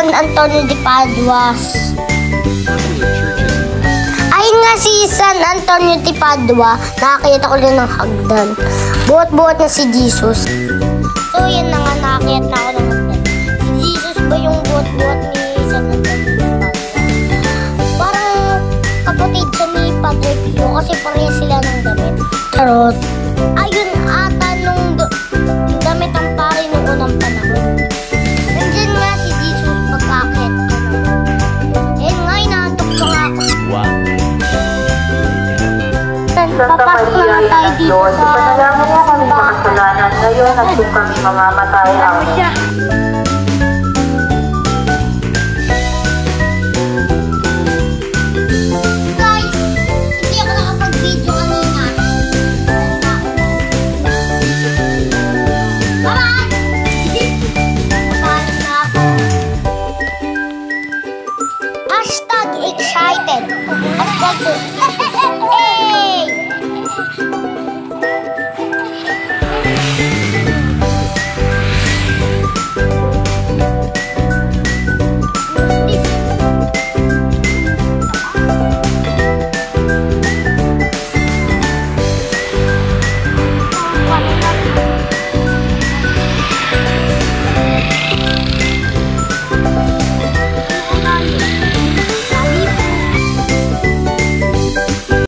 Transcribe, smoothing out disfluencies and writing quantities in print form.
San Antonio de Padua. Ayun nga si San Antonio de Padua, nakakita ko rin ng hagdan. Buhat-buhat na si Jesus. So yun na nga, nakakita na ako ng hagdan. Si Jesus ba yung buhat-buhat ni San Antonio de Padua? Parang kapatid siya ni Padre Pio kasi pareha sila ng damit. Charot. Ayun ata nung damit ang pare noong unang panahon. Nandiyan nga si Jesus pagkakit. Eh nga, inaantok pa nga ako. Wow. Papasok na tayo dito sa... Ipanalangin mo kami makasalanan ngayon at kung kami mamamatay. Amen.